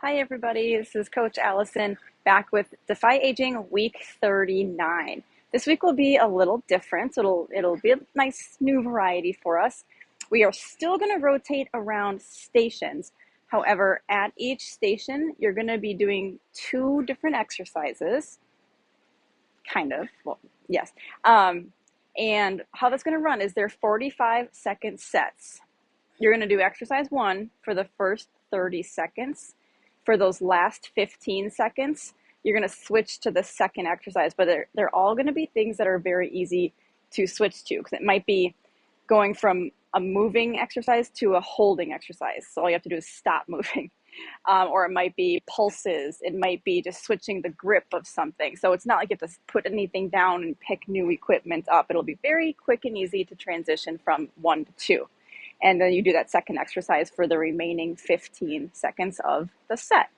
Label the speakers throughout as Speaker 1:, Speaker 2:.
Speaker 1: Hi everybody, this is Coach Allison back with Defy Aging week 39. This week will be a little different. It'll be a nice new variety for us. We are still going to rotate around stations. However, at each station, you're going to be doing two different exercises. Kind of, well, yes. And how that's going to run is they're 45-second sets. You're going to do exercise one for the first 30 seconds. For those last 15 seconds, you're going to switch to the second exercise, but they're all going to be things that are very easy to switch to, because it might be going from a moving exercise to a holding exercise. So all you have to do is stop moving. Or it might be pulses. It might be just switching the grip of something. So it's not like you have to put anything down and pick new equipment up. It'll be very quick and easy to transition from one to two. And then you do that second exercise for the remaining 15 seconds of the set.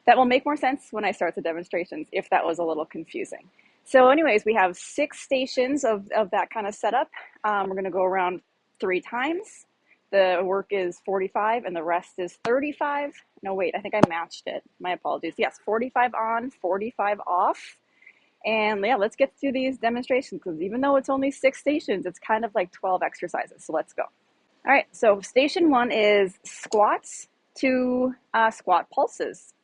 Speaker 1: That will make more sense when I start the demonstrations, if that was a little confusing. So anyways, we have 6 stations of that kind of setup. We're going to go around 3 times. The work is 45 and the rest is 35. No, wait, I think I matched it. My apologies. Yes, 45 on, 45 off. And yeah, let's get through these demonstrations, because even though it's only 6 stations, it's kind of like 12 exercises. So let's go. All right, so station 1 is squats to squat pulses.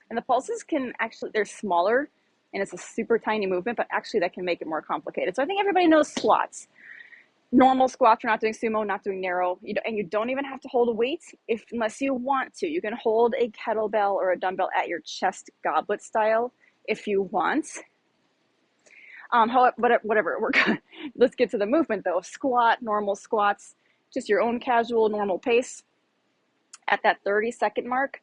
Speaker 1: And the pulses can actually, they're smaller and it's a super tiny movement, but actually that can make it more complicated. So I think everybody knows squats. Normal squats, we're not doing sumo, not doing narrow, and you don't even have to hold a weight unless you want to. You can hold a kettlebell or a dumbbell at your chest goblet style if you want. Whatever, we're good. Let's get to the movement though. Squat, normal squats, just your own casual, normal pace. At that 30-second mark,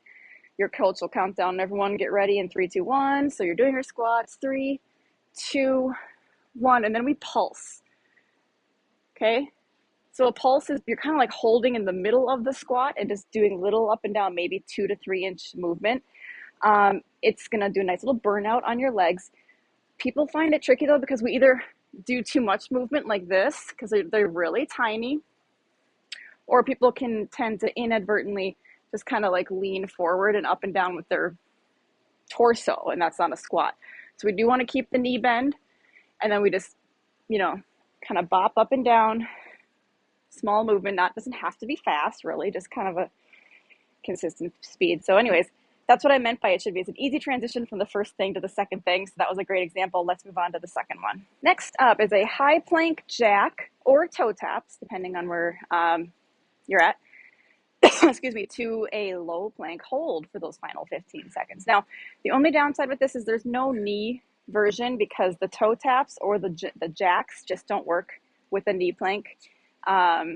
Speaker 1: your coach will count down. Everyone get ready in 3, 2, 1. So you're doing your squats, 3, 2, 1, and then we pulse. Okay? So a pulse is, you're kind of like holding in the middle of the squat and just doing little up and down, maybe 2 to 3 inch movement. It's going to do a nice little burnout on your legs. People find it tricky though, because we either do too much movement like this, because they're really tiny, or people can tend to inadvertently just kind of like lean forward and up and down with their torso, and that's not a squat. So we do want to keep the knee bend, and then we just, kind of bop up and down, small movement. Doesn't have to be fast, really, just kind of a consistent speed. So anyways, that's what I meant by it should be. It's an easy transition from the first thing to the second thing. So that was a great example. Let's move on to the second one. Next up is a high plank jack or toe taps, depending on where you're at, excuse me, to a low plank hold for those final 15 seconds. Now, the only downside with this is there's no knee version, because the toe taps or the jacks just don't work with a knee plank, because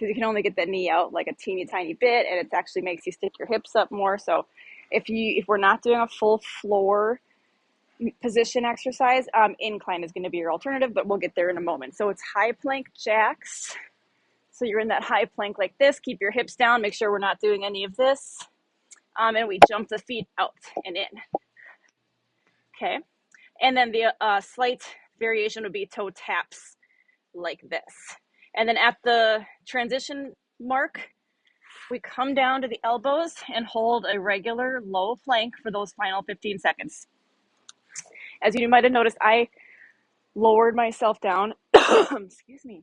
Speaker 1: you can only get the knee out like a teeny tiny bit, and it actually makes you stick your hips up more. So if we're not doing a full floor position exercise, incline is going to be your alternative, but we'll get there in a moment. So it's high plank jacks. So you're in that high plank like this. Keep your hips down. Make sure we're not doing any of this. And we jump the feet out and in. Okay. And then the slight variation would be toe taps like this. And then at the transition mark, we come down to the elbows and hold a regular low plank for those final 15 seconds. As you might have noticed, I lowered myself down, excuse me,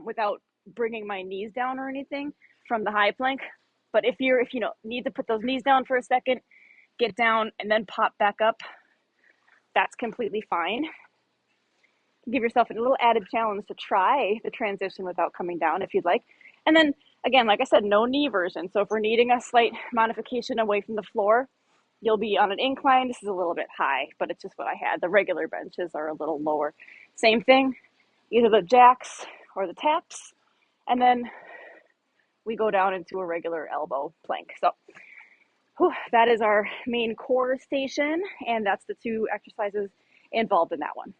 Speaker 1: without bringing my knees down or anything from the high plank. But if you need to put those knees down for a second, get down and then pop back up, that's completely fine. Give yourself a little added challenge to try the transition without coming down if you'd like. And then again, like I said, no knee version. So if we're needing a slight modification away from the floor, you'll be on an incline. This is a little bit high, but it's just what I had. The regular benches are a little lower. Same thing, either the jacks or the taps. And then we go down into a regular elbow plank. So that is our main core station, and that's the 2 exercises involved in that one.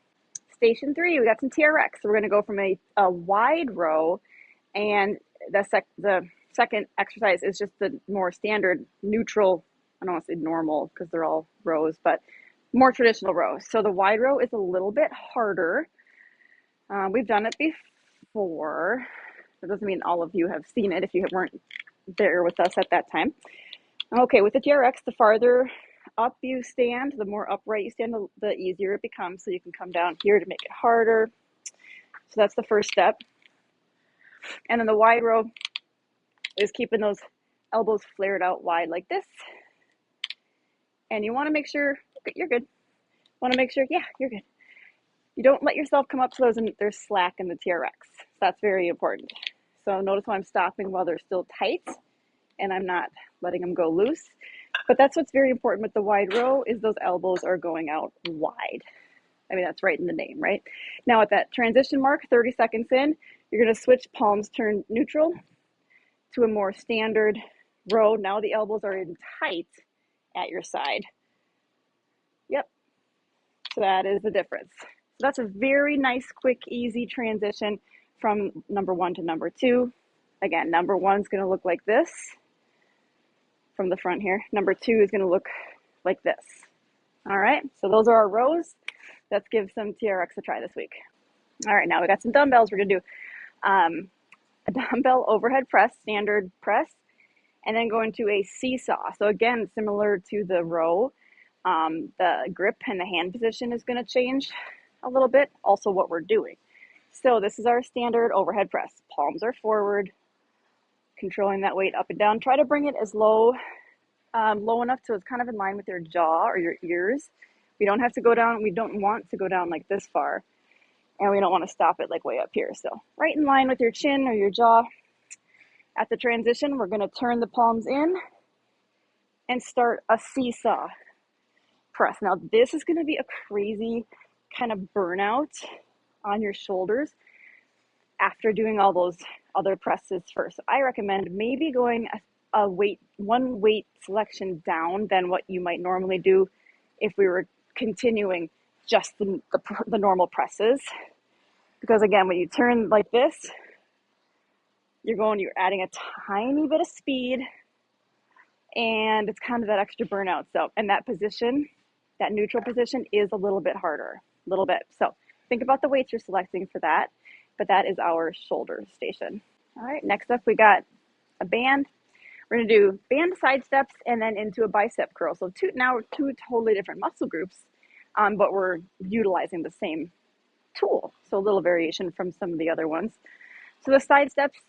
Speaker 1: Station 3, we got some TRX. So we're going to go from a wide row, and the second exercise is just the more standard neutral, I don't want to say normal because they're all rows, but more traditional rows. So the wide row is a little bit harder. We've done it before. That doesn't mean all of you have seen it if you weren't there with us at that time. Okay, with the TRX, the farther up you stand, the more upright you stand, the easier it becomes. So you can come down here to make it harder. So that's the first step. And then the wide row is keeping those elbows flared out wide like this. And you want to make sure you're good. Want to make sure, yeah, you're good. You don't let yourself come up to those and there's slack in the TRX. That's very important. So notice how I'm stopping while they're still tight and I'm not letting them go loose. But that's what's very important with the wide row is those elbows are going out wide. I mean, that's right in the name, right? Now at that transition mark, 30 seconds in, you're going to switch palms turn neutral to a more standard row. Now the elbows are in tight at your side. Yep. So that is the difference. So that's a very nice, quick, easy transition from number 1 to number 2. Again, number 1 is going to look like this from the front here. Number 2 is going to look like this. All right, so those are our rows. Let's give some TRX a try this week. All right, now we got some dumbbells. We're going to do a dumbbell overhead press, standard press, and then go into a seesaw. So again, similar to the row, the grip and the hand position is going to change a little bit. Also what we're doing. So this is our standard overhead press. Palms are forward, controlling that weight up and down. Try to bring it as low enough so it's kind of in line with your jaw or your ears. We don't have to go down. We don't want to go down like this far. And we don't want to stop it like way up here. So right in line with your chin or your jaw. At the transition, we're going to turn the palms in and start a seesaw press. Now this is going to be a crazy kind of burnout on your shoulders after doing all those other presses first. So I recommend maybe going one weight selection down than what you might normally do if we were continuing just the normal presses. Because again, when you turn like this, you're adding a tiny bit of speed and it's kind of that extra burnout. So, and that position, that neutral position is a little bit harder, a little bit. So think about the weights you're selecting for that, but that is our shoulder station. All right, next up we got a band. We're gonna do band side steps and then into a bicep curl. So two totally different muscle groups, but we're utilizing the same tool. So a little variation from some of the other ones. So the side steps,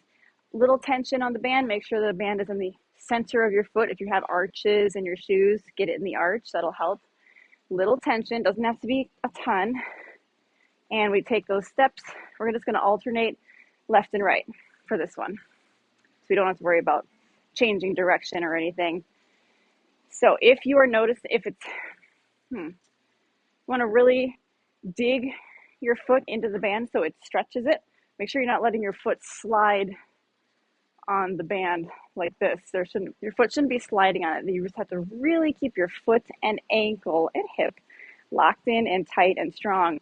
Speaker 1: little tension on the band. Make sure the band is in the center of your foot. If you have arches in your shoes, get it in the arch. That'll help. Little tension, doesn't have to be a ton. And we take those steps. We're just going to alternate left and right for this one. So we don't have to worry about changing direction or anything. So if you are noticing, if it's, want to really dig your foot into the band so it stretches it, make sure you're not letting your foot slide on the band like this. Your foot shouldn't be sliding on it. You just have to really keep your foot and ankle and hip locked in and tight and strong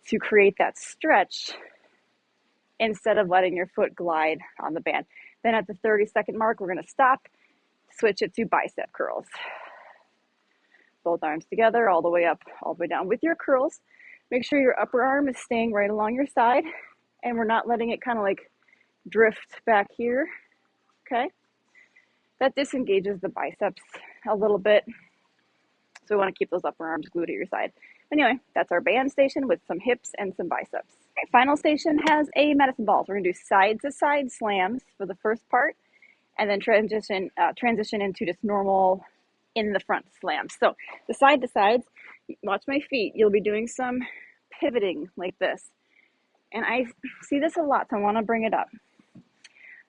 Speaker 1: to create that stretch instead of letting your foot glide on the band. Then at the 30-second mark, we're going to stop, switch it to bicep curls. Both arms together, all the way up, all the way down. With your curls, make sure your upper arm is staying right along your side and we're not letting it kind of like drift back here, okay? That disengages the biceps a little bit. So we want to keep those upper arms glued to your side. Anyway, that's our band station with some hips and some biceps. Okay, final station has a medicine ball. So we're going to do side-to-side slams for the first part and then transition into just normal in the front slams. So the side-to-sides, watch my feet. You'll be doing some pivoting like this. And I see this a lot, so I want to bring it up.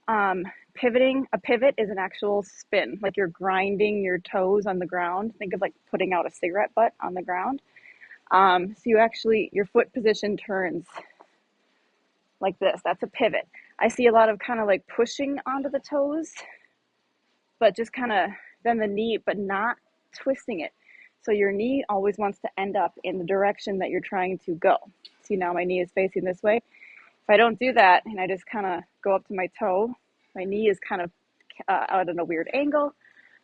Speaker 1: A pivot is an actual spin, like you're grinding your toes on the ground. Think of like putting out a cigarette butt on the ground. So your foot position turns like this. That's a pivot. I see a lot of kind of like pushing onto the toes, but just kind of bend the knee, but not twisting it. So your knee always wants to end up in the direction that you're trying to go. See, now my knee is facing this way. If I don't do that and I just kind of go up to my toe, my knee is kind of out at a weird angle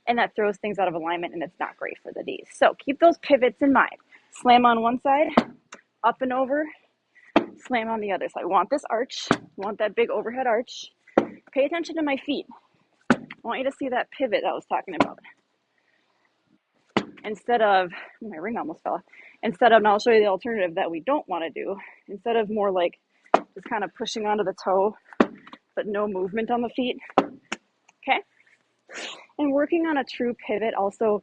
Speaker 1: and that throws things out of alignment and it's not great for the knees. So keep those pivots in mind. Slam on one side, up and over, slam on the other side. I want this arch, I want that big overhead arch. Pay attention to my feet. I want you to see that pivot I was talking about. instead of, my ring almost fell off, and I'll show you the alternative that we don't want to do, instead of more like just kind of pushing onto the toe, but no movement on the feet, okay? And working on a true pivot also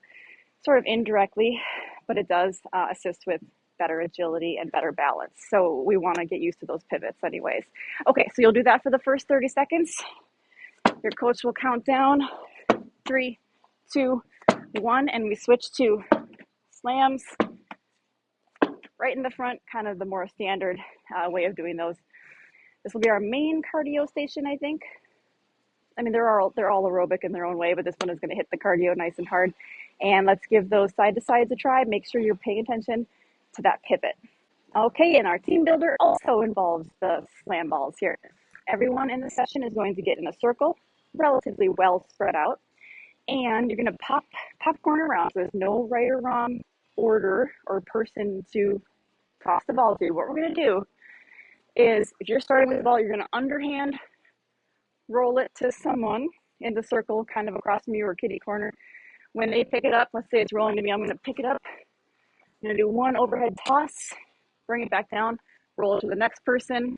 Speaker 1: sort of indirectly, but it does assist with better agility and better balance. So we want to get used to those pivots anyways. Okay, so you'll do that for the first 30 seconds. Your coach will count down, 3, 2, 1, and we switch to slams right in the front, kind of the more standard way of doing those. This will be our main cardio station, I think. I mean, they're all aerobic in their own way, but this one is going to hit the cardio nice and hard. And let's give those side to sides a try. Make sure you're paying attention to that pivot. Okay, and our team builder also involves the slam balls here. Everyone in the session is going to get in a circle, relatively well spread out, and you're going to popcorn around. So there's no right or wrong order or person to toss the ball to. What we're going to do is, if you're starting with the ball, you're going to underhand roll it to someone in the circle, kind of across from you or kitty corner. When they pick it up, let's say it's rolling to me, I'm going to pick it up. I'm going to do one overhead toss, bring it back down, roll it to the next person.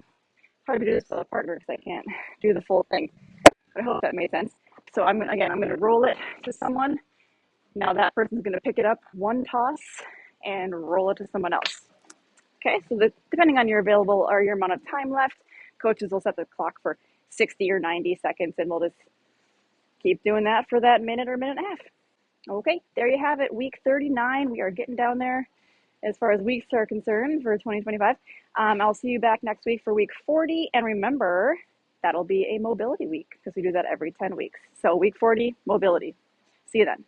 Speaker 1: Probably do this with a partner because I can't do the full thing, but I hope that made sense. So I'm going to roll it to someone. Now that person's going to pick it up, one toss, and roll it to someone else. Okay, so depending on your available or your amount of time left, coaches will set the clock for 60 or 90 seconds, and we'll just keep doing that for that minute or minute and a half. Okay, there you have it, week 39. We are getting down there as far as weeks are concerned for 2025. I'll see you back next week for week 40, and remember, that'll be a mobility week because we do that every 10 weeks. So week 40, mobility. See you then.